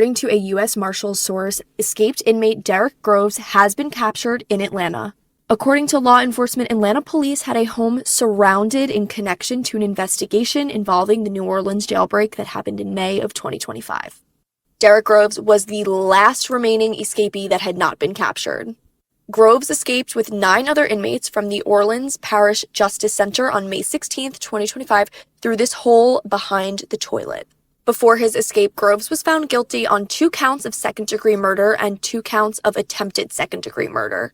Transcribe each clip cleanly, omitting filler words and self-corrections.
According to a U.S. Marshals source, escaped inmate Derrick Groves has been captured in Atlanta. According to law enforcement, Atlanta police had a home surrounded in connection to an investigation involving the New Orleans jailbreak that happened in May of 2025. Derrick Groves was the last remaining escapee that had not been captured. Groves escaped with 9 other inmates from the Orleans Parish Justice Center on May 16, 2025, through this hole behind the toilet. Before his escape, Groves was found guilty on 2 counts of second-degree murder and 2 counts of attempted second-degree murder.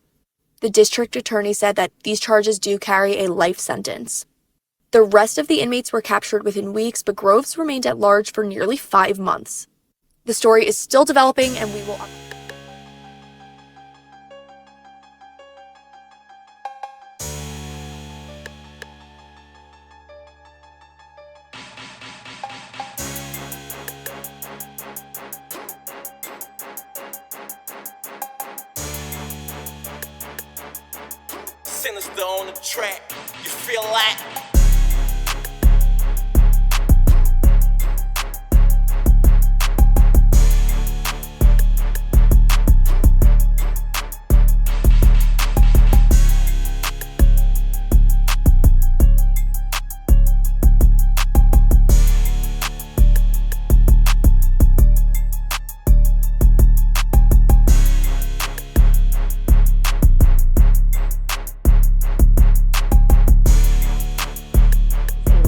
The district attorney said that these charges do carry a life sentence. The rest of the inmates were captured within weeks, but Groves remained at large for nearly 5 months. The story is still developing, and we will Sinister on the track, you feel like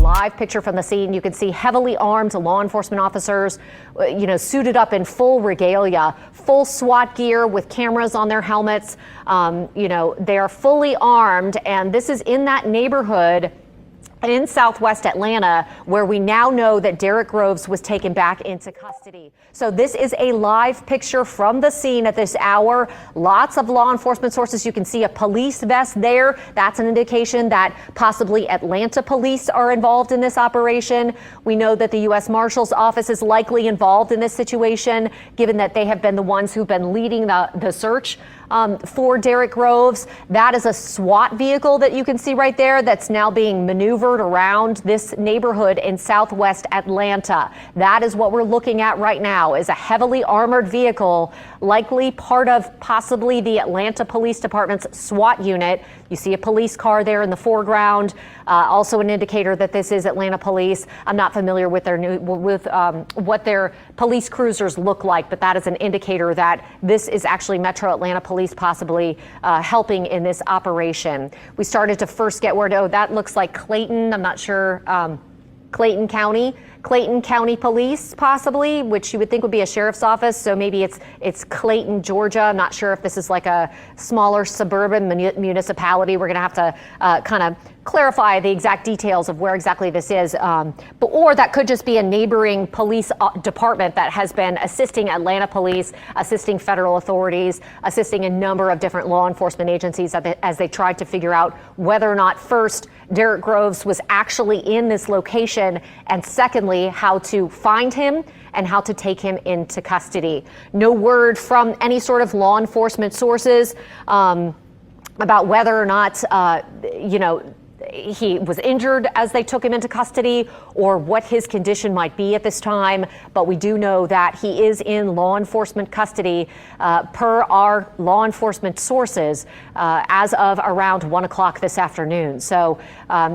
live picture from the scene. You can see heavily armed law enforcement officers, suited up in full regalia, full SWAT gear with cameras on their helmets. They are fully armed, and this is in that neighborhood in Southwest Atlanta, where we now know that Derrick Groves was taken back into custody. So this is a live picture from the scene at this hour. Lots of law enforcement sources. You can see a police vest there. That's an indication that possibly Atlanta police are involved in this operation. We know that the U.S. Marshal's Office is likely involved in this situation, given that they have been the ones who've been leading the search for Derrick Groves. That is a SWAT vehicle that you can see right there that's now being maneuvered around this neighborhood in Southwest Atlanta. That is what we're looking at right now, is a heavily armored vehicle, likely part of possibly the Atlanta Police Department's SWAT unit. You see a police car there in the foreground, also an indicator that this is Atlanta Police. I'm not familiar with what their police cruisers look like, but that is an indicator that this is actually Metro Atlanta Police possibly helping in this operation. We started to first get word, that looks like Clayton. I'm not sure, Clayton County Police possibly, which you would think would be a sheriff's office. So maybe it's Clayton, Georgia. I'm not sure if this is like a smaller suburban municipality. We're going to have to kind of clarify the exact details of where exactly this is. Or that could just be a neighboring police department that has been assisting Atlanta police, assisting federal authorities, assisting a number of different law enforcement agencies as they tried to figure out whether or not, first, Derrick Groves was actually in this location, and secondly, how to find him and how to take him into custody. No word from any sort of law enforcement sources about whether or not, he was injured as they took him into custody or what his condition might be at this time. But we do know that he is in law enforcement custody per our law enforcement sources as of around 1 o'clock this afternoon. So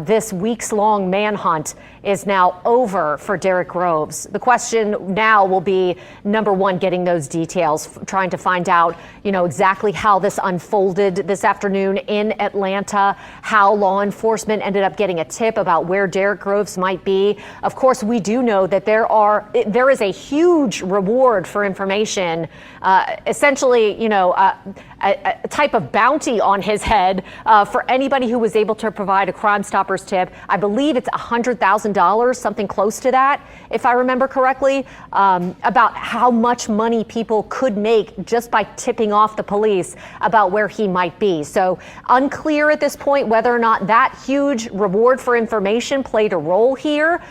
this weeks-long manhunt is now over for Derrick Groves. The question now will be, number one, getting those details, trying to find out, exactly how this unfolded this afternoon in Atlanta, how law enforcement ended up getting a tip about where Derrick Groves might be. Of course, we do know that there is a huge reward for information, essentially, a type of bounty on his head for anybody who was able to provide a Crime Stoppers tip. I believe it's $100,000, something close to that, if I remember correctly, about how much money people could make just by tipping off the police about where he might be. So unclear at this point whether or not that huge huge reward for information played a role here.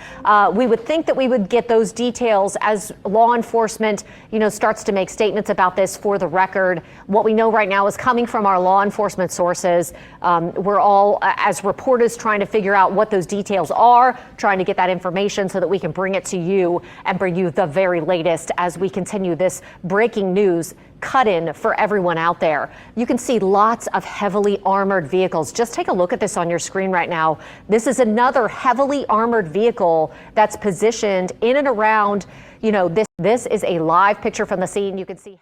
We would think that we would get those details as law enforcement, starts to make statements about this for the record. What we know right now is coming from our law enforcement sources. We're all, as reporters, trying to figure out what those details are, trying to get that information so that we can bring it to you and bring you the very latest as we continue this breaking news cut-in for everyone out there. You can see lots of heavily armored vehicles. Just take a look at this on your screen right now. This is another heavily armored vehicle that's positioned in and around, this is a live picture from the scene. You can see.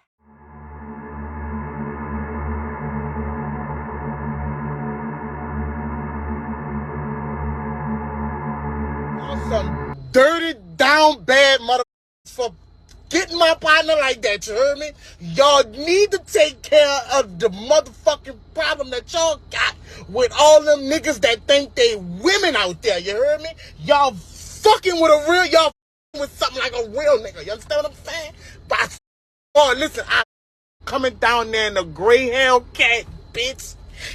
Some dirty, down bad mother for getting my partner like that, you heard me? Y'all need to take care of the motherfucking problem that y'all got with all them niggas that think they women out there, you heard me? Y'all fucking with a real, y'all with something like a real nigga, you understand what I'm saying? But listen, I'm coming down there in a gray Hellcat, bitch,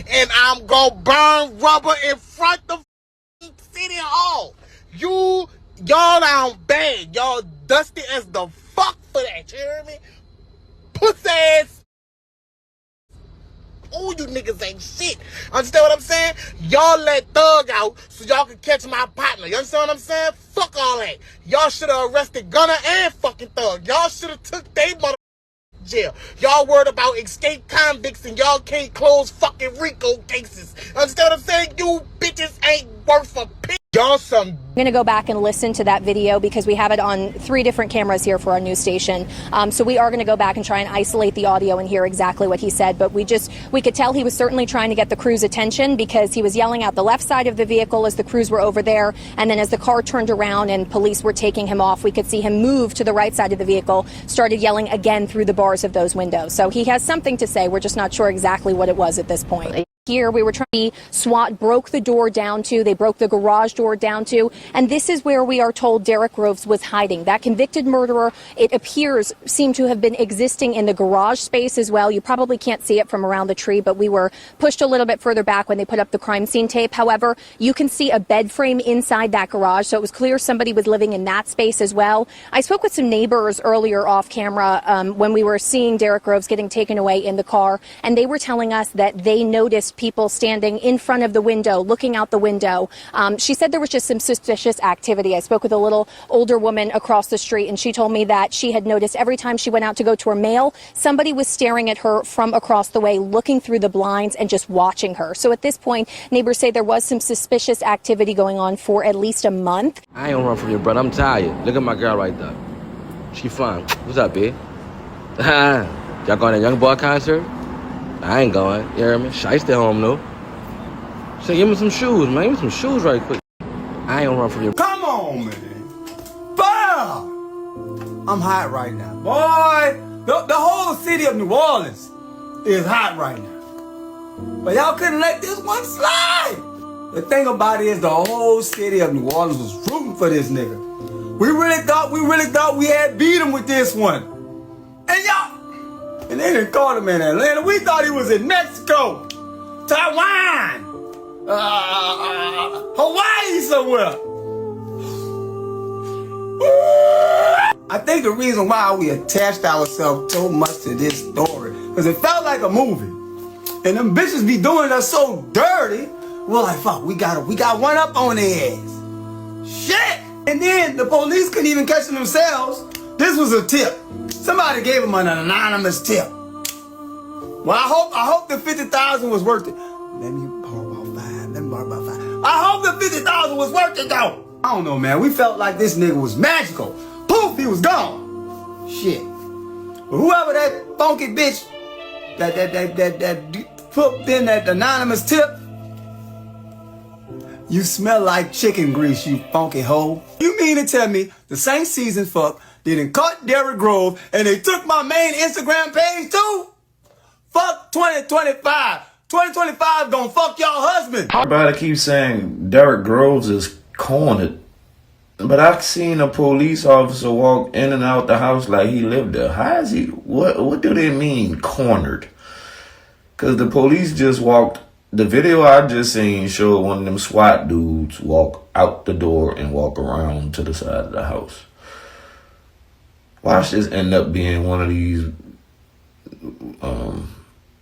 and I'm gonna burn rubber in front of City Hall. Y'all down bad. Y'all dusty as the fuck for that. You hear me? Pussy ass. Oh, you niggas ain't shit. Understand what I'm saying? Y'all let Thug out so y'all can catch my partner. You understand what I'm saying? Fuck all that. Y'all should have arrested Gunner and fucking Thug. Y'all should have took they mother jail. Y'all worried about escaped convicts and y'all can't close fucking RICO cases. Understand what I'm saying? You bitches ain't worth a pig. Y'all some. I'm going to go back and listen to that video because we have it on 3 different cameras here for our news station. So we are going to go back and try and isolate the audio and hear exactly what he said. But we could tell he was certainly trying to get the crew's attention because he was yelling out the left side of the vehicle as the crews were over there. And then as the car turned around and police were taking him off, we could see him move to the right side of the vehicle, started yelling again through the bars of those windows. So he has something to say. We're just not sure exactly what it was at this point. Here we were trying to SWAT broke the door down to, they broke the garage door down to, and this is where we are told Derrick Groves was hiding. That convicted murderer, it appears, seemed to have been existing in the garage space as well. You probably can't see it from around the tree, but we were pushed a little bit further back when they put up the crime scene tape. However, you can see a bed frame inside that garage, so it was clear somebody was living in that space as well. I spoke with some neighbors earlier off camera when we were seeing Derrick Groves getting taken away in the car, and they were telling us that they noticed people standing in front of the window, looking out the window. She said there was just some suspicious activity. I spoke with a little older woman across the street, and she told me that she had noticed every time she went out to go to her mail, somebody was staring at her from across the way, looking through the blinds and just watching her. So at this point, neighbors say there was some suspicious activity going on for at least a month. I ain't gonna run from you, brother. I'm tired. Look at my girl right there. She fine. What's up, babe? Y'all going to Young Boy concert? I ain't going. You hear me? Shy stay home, though. So give me some shoes, man. Give me some shoes right quick. I ain't gonna run from you. Come on, man. Bow! I'm hot right now. Boy, the whole city of New Orleans is hot right now. But y'all couldn't let this one slide. The thing about it is the whole city of New Orleans was rooting for this nigga. We really thought we had beat him with this one. And y'all, and they didn't call him in Atlanta. We thought he was in Mexico, Taiwan, Hawaii somewhere. I think the reason why we attached ourselves so much to this story, because it felt like a movie. And them bitches be doing us so dirty, we're like, fuck, we got one up on their ass. Shit! And then the police couldn't even catch them themselves. This was a tip. Somebody gave them an anonymous tip. Well, I hope the 50,000 was worth it. Let me borrow about five. I hope the 50,000 was worth it though. I don't know, man. We felt like this nigga was magical. Poof, he was gone. Shit. But whoever that funky bitch that put in that anonymous tip, you smell like chicken grease, you funky hoe. You mean to tell me the same season fuck didn't cut Derrick Grove and they took my main Instagram page too? Fuck 2025. 2025 gonna fuck y'all husband. Everybody keeps saying Derrick Groves is cornered. But I've seen a police officer walk in and out the house like he lived there. How is he? What do they mean cornered? Because the police just walked the video I just seen showed one of them SWAT dudes walk out the door and walk around to the side of the house. Watch this end up being one of these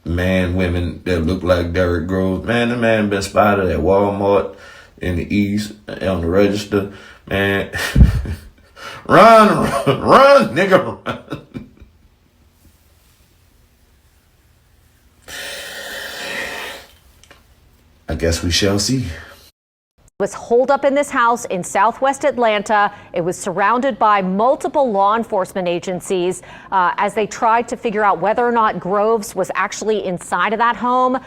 women that look like Derrick Groves. Man, the man been spotted at Walmart in the East on the register. Man, run, nigga, run. I guess we shall see. Was holed up in this house in southwest Atlanta. It was surrounded by multiple law enforcement agencies as they tried to figure out whether or not Groves was actually inside of that home.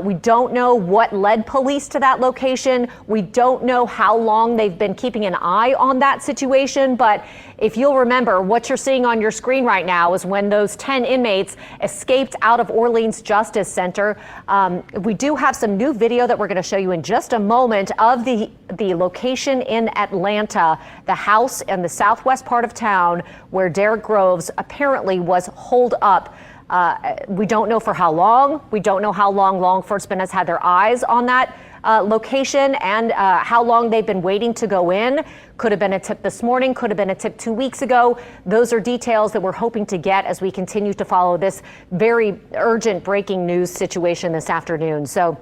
We don't know what led police to that location. We don't know how long they've been keeping an eye on that situation. But if you'll remember, what you're seeing on your screen right now is when those 10 inmates escaped out of Orleans Justice Center. We do have some new video that we're going to show you in just a moment of the location in Atlanta, the house in the southwest part of town where Derrick Groves apparently was holed up. We don't know for how long. We don't know how long law enforcement has had their eyes on that location and how long they've been waiting to go in. Could have been a tip this morning, could have been a tip 2 weeks ago. Those are details that we're hoping to get as we continue to follow this very urgent breaking news situation this afternoon. So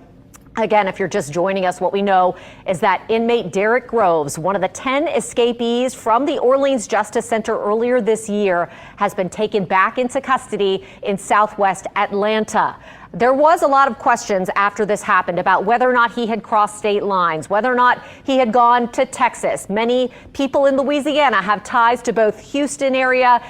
again, if you're just joining us, what we know is that inmate Derrick Groves, one of the 10 escapees from the Orleans Justice Center earlier this year, has been taken back into custody in southwest Atlanta. There was a lot of questions after this happened about whether or not he had crossed state lines, whether or not he had gone to Texas. Many people in Louisiana have ties to both Houston area,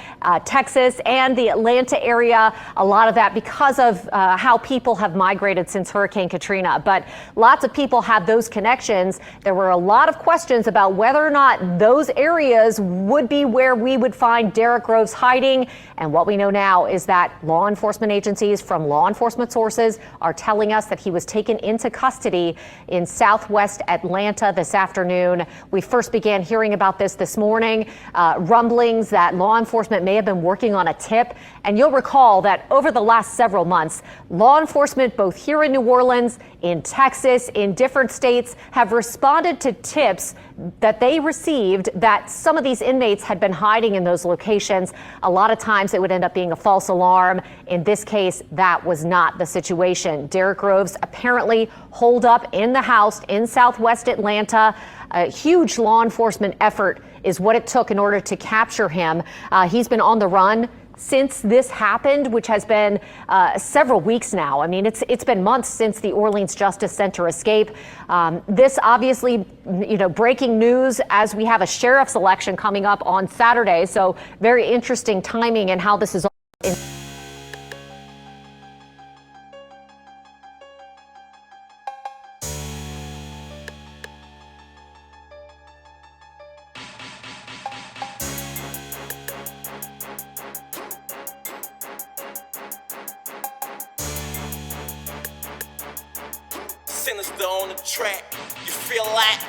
Texas, and the Atlanta area. A lot of that because of how people have migrated since Hurricane Katrina. But lots of people have those connections. There were a lot of questions about whether or not those areas would be where we would find Derrick Groves hiding. And what we know now is that law enforcement agencies from law enforcement sources are telling us that he was taken into custody in southwest Atlanta this afternoon. We first began hearing about this morning, rumblings that law enforcement may have been working on a tip. And you'll recall that over the last several months, law enforcement both here in New Orleans, in Texas, in different states have responded to tips that they received that some of these inmates had been hiding in those locations. A lot of times it would end up being a false alarm. In this case, that was not the situation. Derrick Groves apparently holed up in the house in southwest Atlanta. A huge law enforcement effort is what it took in order to capture him. He's been on the run since this happened, which has been several weeks now. I mean, it's been months since the Orleans Justice Center escape. This obviously, breaking news as we have a sheriff's election coming up on Saturday. So very interesting timing and how this is all in. Sinister on the track, you feel like